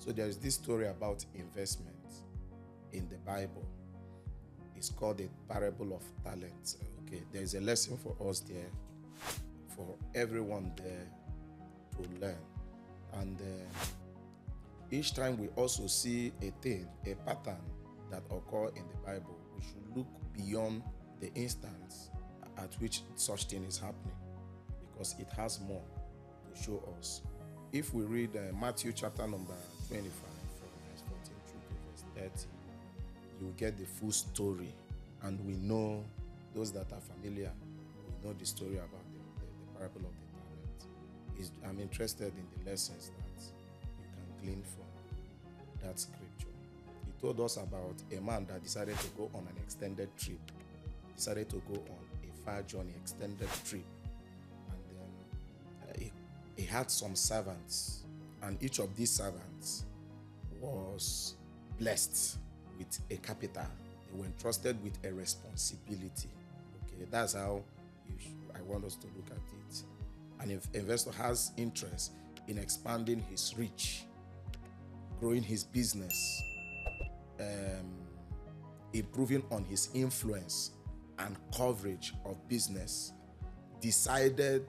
So there is this story about investment in the Bible. It's called the parable of talents. Okay, there is a lesson for us there, for everyone there to learn. And each time we also see a thing, a pattern that occur in the Bible, we should look beyond the instance at which such thing is happening, because it has more to show us. If we read Matthew chapter number 25 from verse 14 through to verse 30, you will get the full story. And we know, those that are familiar, we know the story about the parable of the talent. I'm interested in the lessons that you can glean from that scripture. He told us about a man that decided to go on an extended trip, decided to go on a far journey, extended trip. And then he had some servants, and each of these servants was blessed with a capital. They were entrusted with a responsibility. Okay, that's how I want us to look at it. And if an investor has interest in expanding his reach, growing his business, improving on his influence and coverage of business, decided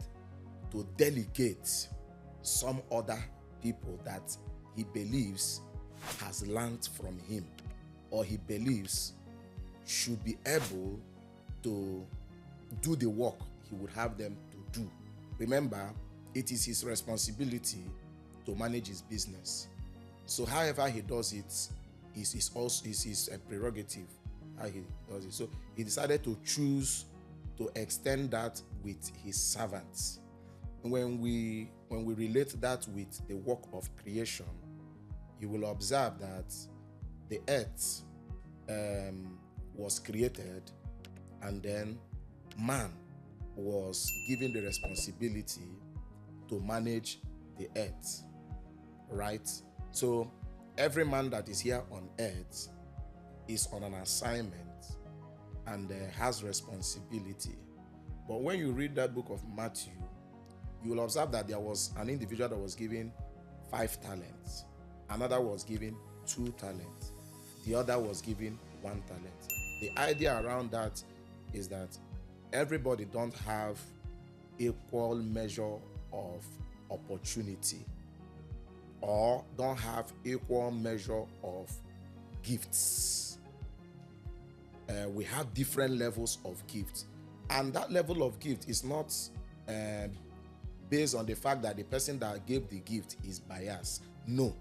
to delegate some other people that he believes has learned from him, or he believes should be able to do the work he would have them to do. Remember, it is his responsibility to manage his business. So however he does it is also his prerogative, how he does it. So he decided to choose to extend that with his servants. When we relate that with the work of creation, you will observe that the earth was created, and then man was given the responsibility to manage the earth, right? So every man that is here on earth is on an assignment and has responsibility. But when you read that book of Matthew, you will observe that there was an individual that was given 5 talents, another was given 2 talents, the other was given 1 talent. The idea around that is that everybody don't have equal measure of opportunity, or don't have equal measure of gifts. We have different levels of gifts, and that level of gift is not based on the fact that the person that gave the gift is biased. No,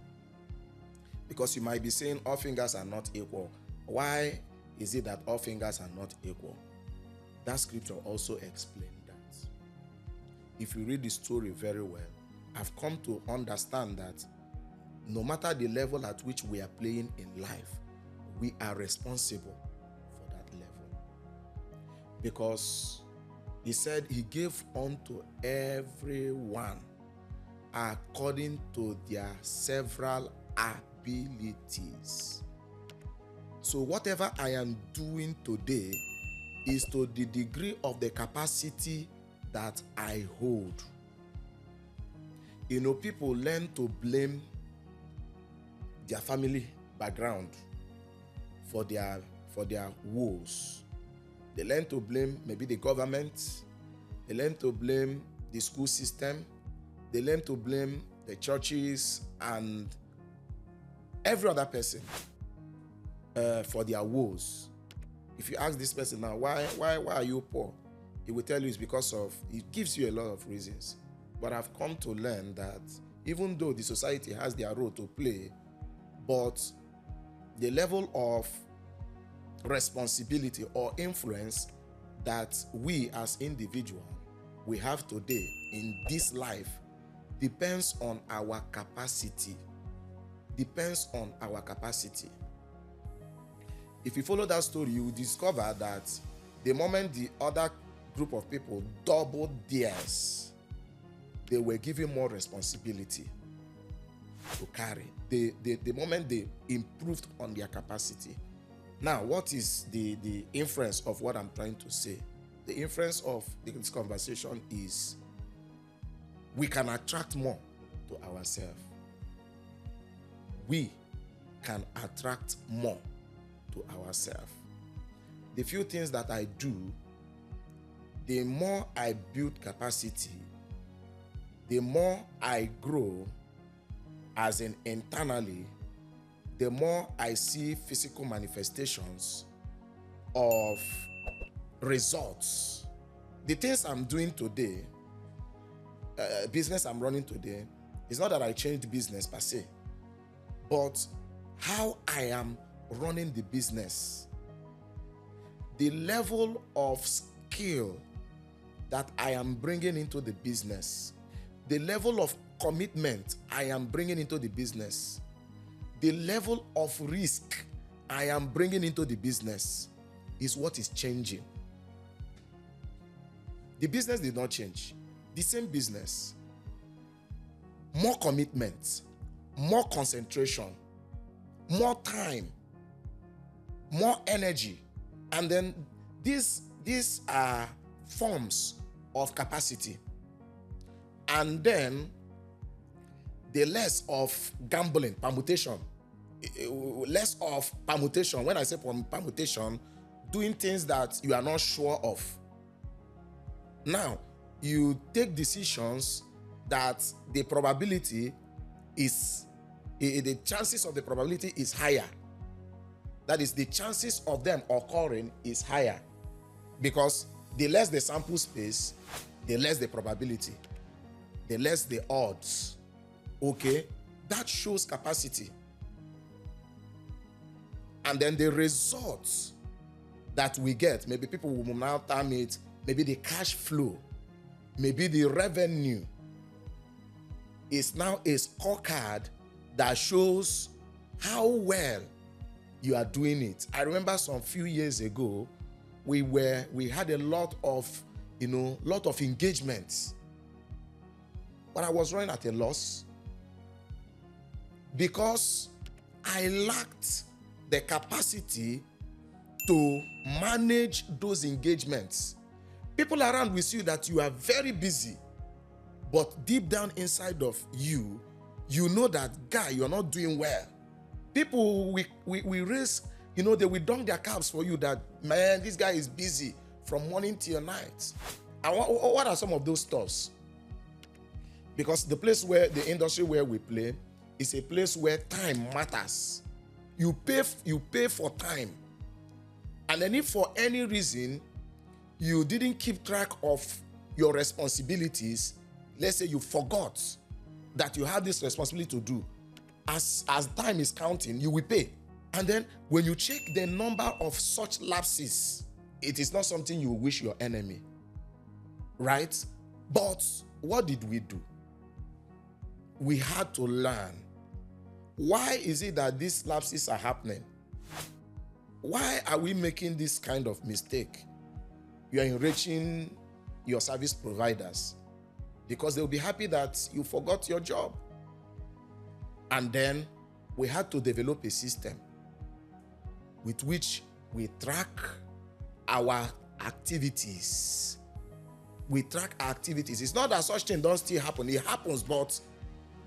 because you might be saying all fingers are not equal. Why is it that all fingers are not equal? That scripture also explains that. If you read the story very well, I've come to understand that no matter the level at which we are playing in life, we are responsible for that level. Because he said he gave unto everyone according to their several abilities. So whatever I am doing today is to the degree of the capacity that I hold. You know, people learn to blame their family background for their woes. They learn to blame maybe the government. They learn to blame the school system. They learn to blame the churches and every other person for their woes. If you ask this person now, why are you poor? He will tell you it's because of, it gives you a lot of reasons. But I've come to learn that even though the society has their role to play, but the level of responsibility or influence that we as individuals we have today in this life depends on our capacity. Depends on our capacity. If you follow that story, you will discover that the moment the other group of people doubled theirs, they were given more responsibility to carry. The moment they improved on their capacity. Now, what is the inference of what I'm trying to say? The inference of this conversation is we can attract more to ourselves. we can attract more to ourselves. The few things that I do, the more I build capacity, the more I grow, as in internally, the more I see physical manifestations of results. The things I'm doing today, business I'm running today, it's not that I changed business per se, but how I am running the business, the level of skill that I am bringing into the business, the level of commitment I am bringing into the business, the level of risk I am bringing into the business is what is changing. The business did not change. The same business. More commitment, more concentration, more time, more energy. And then these are forms of capacity. And then the less of gambling, permutation, less of permutation. When I say permutation, doing things that you are not sure of. Now, you take decisions that the probability is, the chances of the probability is higher. That is, the chances of them occurring is higher. Because the less the sample space, the less the probability, the less the odds. Okay? That shows capacity. And then the results that we get, maybe people will now term it, maybe the cash flow, maybe the revenue, is now a scorecard that shows how well you are doing it. I remember some few years ago, we had a lot of engagements, but I was running at a loss because I lacked the capacity to manage those engagements. People around will see that you are very busy, but deep down inside of you, you know that, guy, you're not doing well. People we raise, they will dung their calves for you that, man, this guy is busy from morning till night. And what are some of those stuffs? Because the industry where we play is a place where time matters. You pay for time. And then if for any reason you didn't keep track of your responsibilities, let's say you forgot that you have this responsibility to do, as time is counting, you will pay. And then when you check the number of such lapses, it is not something you wish your enemy, right? But what did we do? We had to learn. Why is it that these lapses are happening? Why are we making this kind of mistake? You are enriching your service providers because they'll be happy that you forgot your job. And then we had to develop a system with which we track our activities. We track our activities. It's not that such thing don't still happen. It happens, but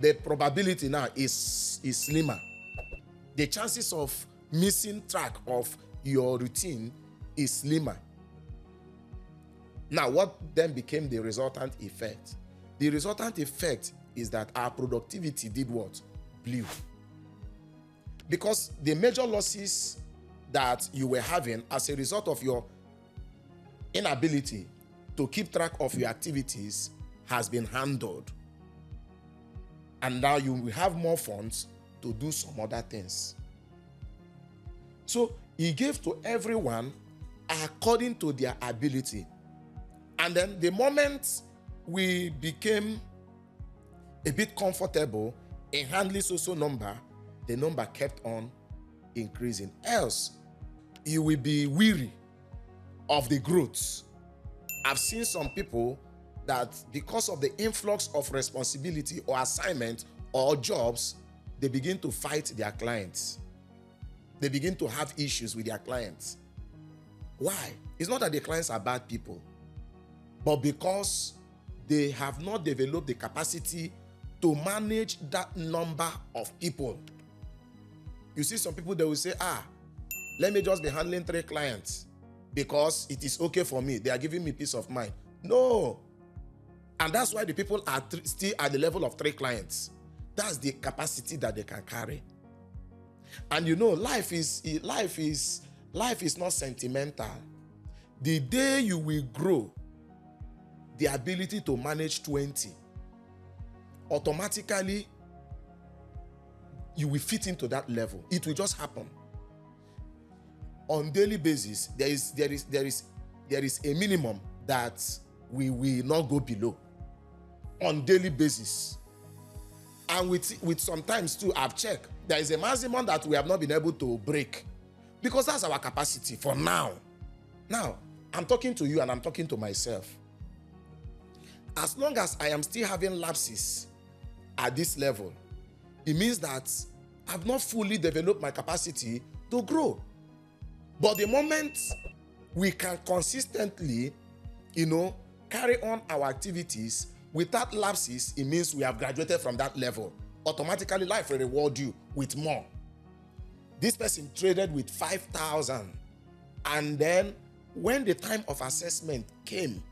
the probability now is slimmer. The chances of missing track of your routine is slimmer. Now, what then became the resultant effect? The resultant effect is that our productivity did what? Blew. Because the major losses that you were having as a result of your inability to keep track of your activities has been handled. And now you will have more funds to do some other things. So he gave to everyone according to their ability. And then the moment we became a bit comfortable in handling so number, the number kept on increasing. Else, you will be weary of the growth. I've seen some people that because of the influx of responsibility or assignment or jobs, they begin to fight their clients. They begin to have issues with their clients. Why? It's not that the clients are bad people, but because they have not developed the capacity to manage that number of people. You see some people, they will say, let me just be handling 3 clients because it is okay for me. They are giving me peace of mind. No. And that's why the people are still at the level of 3 clients. That's the capacity that they can carry. And you know, life is not sentimental. The day you will grow the ability to manage 20, automatically you will fit into that level. It will just happen. On daily basis, there is a minimum that we will not go below. On daily basis. And with sometimes too, I've checked, there is a maximum that we have not been able to break. Because that's our capacity for now. Now, I'm talking to you and I'm talking to myself. As long as I am still having lapses at this level, it means that I've not fully developed my capacity to grow. But the moment we can consistently, carry on our activities without lapses, it means we have graduated from that level. Automatically, life will reward you with more. This person traded with 5,000, and then when the time of assessment came,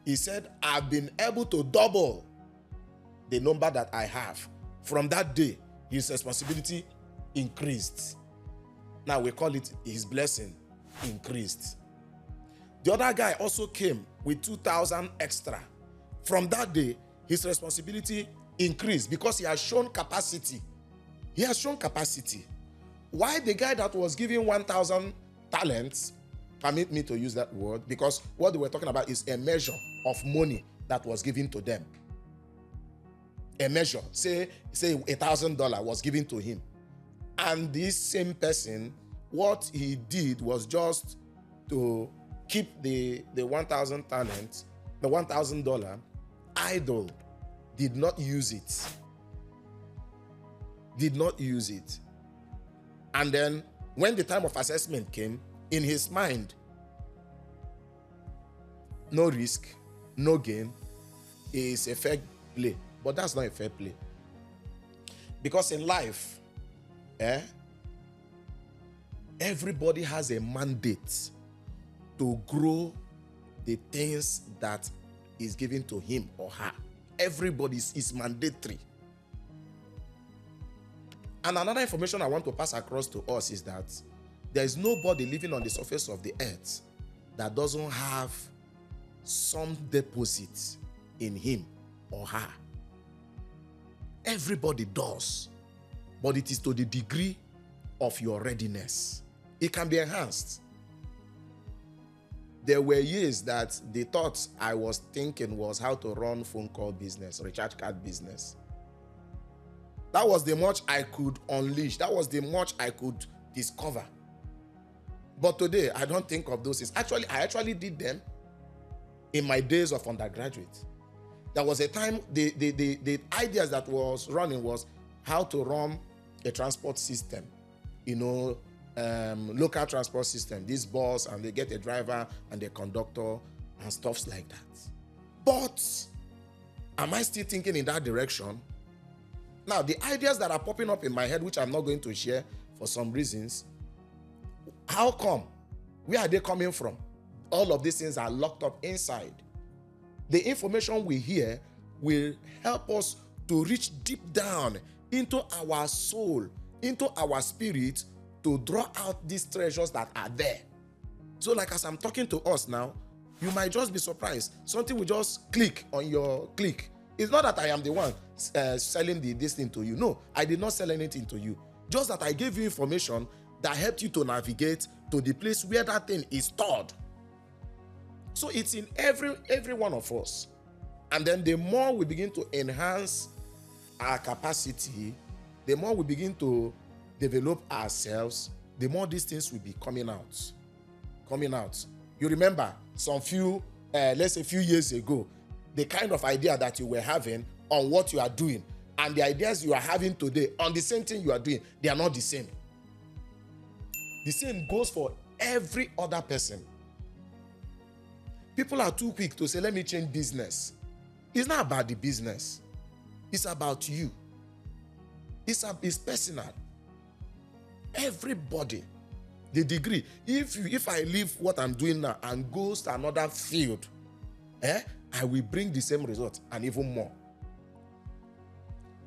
he said, I've been able to double the number that I have. From that day, his responsibility increased. Now we call it his blessing increased. The other guy also came with 2,000 extra. From that day, his responsibility increased because he has shown capacity. He has shown capacity. Why the guy that was giving 1,000 talents, permit me to use that word, because what they were talking about is a measure of money that was given to them. A measure, say $1,000 was given to him. And this same person, what he did was just to keep the 1,000 talents, the $1,000 idle, did not use it. Did not use it. And then when the time of assessment came, in his mind, no risk, no gain is a fair play. But that's not a fair play. Because in life, everybody has a mandate to grow the things that is given to him or her. Everybody is mandatory. And another information I want to pass across to us is that there is nobody living on the surface of the earth that doesn't have some deposit in him or her. Everybody does, but it is to the degree of your readiness. It can be enhanced. There were years that the thoughts I was thinking was how to run phone call business, recharge card business. That was the much I could unleash. That was the much I could discover. But today, I don't think of those things. Actually, I actually did them in my days of undergraduate. There was a time, the ideas that was running was how to run a transport system, local transport system, this bus, and they get a driver and a conductor and stuff like that. But am I still thinking in that direction? Now, the ideas that are popping up in my head, which I'm not going to share for some reasons, how come? Where are they coming from? All of these things are locked up inside. The information we hear will help us to reach deep down into our soul, into our spirit, to draw out these treasures that are there. So like as I'm talking to us now, you might just be surprised. Something will just click on your click. It's not that I am the one selling this thing to you. No, I did not sell anything to you. Just that I gave you information that helped you to navigate to the place where that thing is stored. So it's in every one of us. And then the more we begin to enhance our capacity, the more we begin to develop ourselves, the more these things will be coming out. You remember let's say a few years ago, the kind of idea that you were having on what you are doing and the ideas you are having today on the same thing you are doing, they are not the same. The same goes for every other person. People are too quick to say, let me change business. It's not about the business. It's about you. It's personal. Everybody. The degree. If I leave what I'm doing now and goes to another field, I will bring the same result and even more.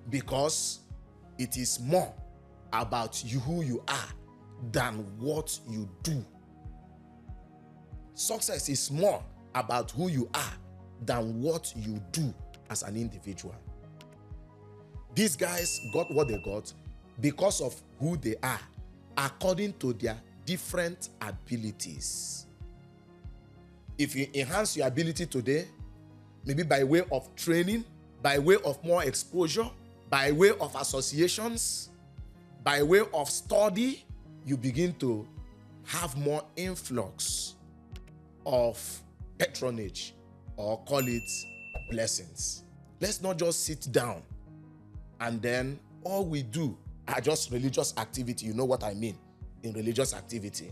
Because it is more about you, who you are, than what you do. Success is more about who you are than what you do as an individual. These guys got what they got because of who they are, according to their different abilities. If you enhance your ability today, maybe by way of training, by way of more exposure, by way of associations, by way of study, you begin to have more influx of patronage, or call it blessings. Let's not just sit down and then all we do are just religious activity. You know what I mean in religious activity.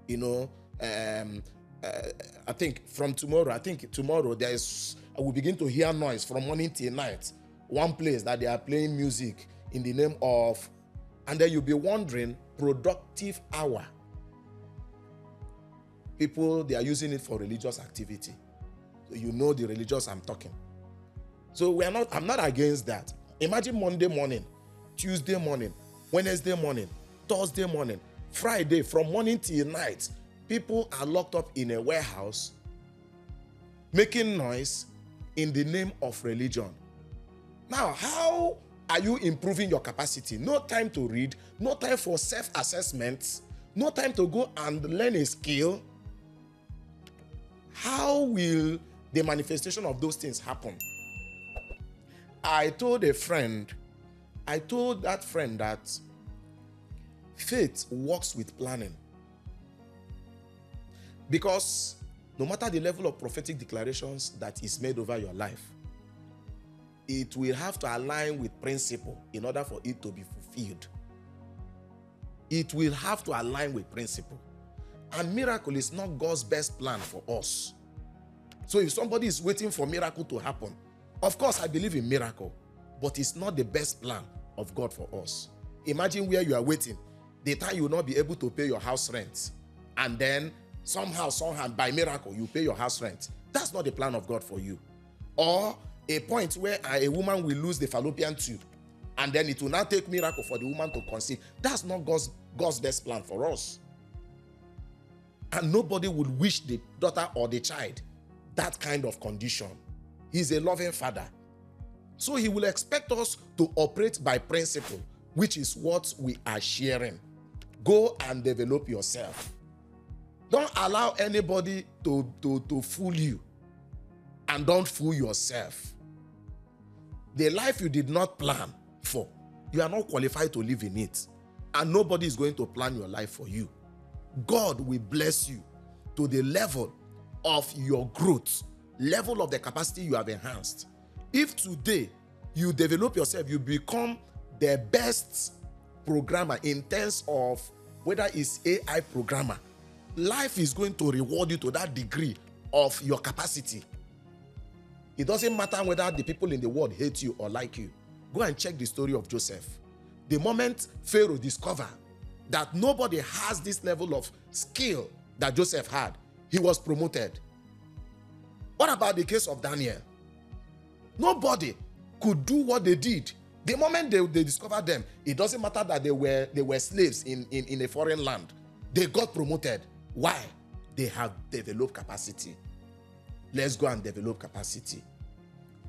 You know, I think tomorrow I will begin to hear noise from morning till night. One place that they are playing music in the name of, and then you'll be wondering, productive hour. People, they are using it for religious activity. So you know the religious I'm talking. So I'm not against that. Imagine Monday morning, Tuesday morning, Wednesday morning, Thursday morning, Friday, from morning till night, people are locked up in a warehouse making noise in the name of religion. Now, how are you improving your capacity? No time to read, no time for self-assessments, no time to go and learn a skill. How will the manifestation of those things happen? I told that friend that faith works with planning. Because no matter the level of prophetic declarations that is made over your life, it will have to align with principle in order for it to be fulfilled. It will have to align with principle. And miracle is not God's best plan for us. So if somebody is waiting for miracle to happen, of course I believe in miracle, but it's not the best plan of God for us. Imagine where you are waiting, the time you will not be able to pay your house rent, and then somehow, by miracle, you pay your house rent. That's not the plan of God for you. Or a point where a woman will lose the fallopian tube, and then it will now take miracle for the woman to conceive. That's not God's best plan for us. And nobody would wish the daughter or the child that kind of condition. He's a loving father. So he will expect us to operate by principle, which is what we are sharing. Go and develop yourself. Don't allow anybody to fool you, and don't fool yourself. The life you did not plan for, you are not qualified to live in it, and nobody is going to plan your life for you. God will bless you to the level of your growth, level of the capacity you have enhanced. If today you develop yourself, you become the best programmer in terms of whether it's AI programmer, life is going to reward you to that degree of your capacity. It doesn't matter whether the people in the world hate you or like you. Go and check the story of Joseph. The moment Pharaoh discovered that nobody has this level of skill that Joseph had, he was promoted. What about the case of Daniel? Nobody could do what they did. The moment they discovered them, it doesn't matter that they were slaves in a foreign land. They got promoted. Why? They have developed capacity. Let's go and develop capacity.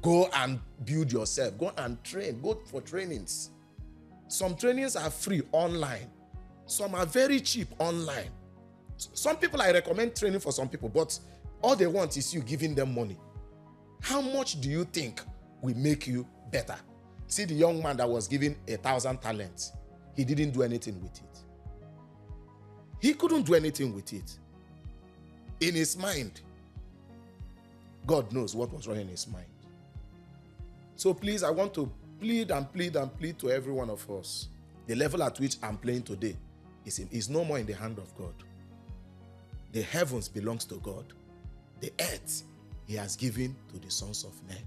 Go and build yourself. Go and train. Go for trainings. Some trainings are free online. Some are very cheap online. Some people, I recommend training for some people, but all they want is you giving them money. How much do you think will make you better? See the young man that was given 1,000 talents. He didn't do anything with it. He couldn't do anything with it. In his mind, God knows what was running in his mind. So please, I want to plead and plead and plead to every one of us. The level at which I'm playing today is no more in the hand of God. The heavens belongs to God. The earth he has given to the sons of men.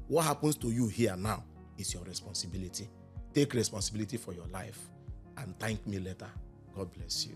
What happens to you here now is your responsibility. Take responsibility for your life. and thank me later. God bless you.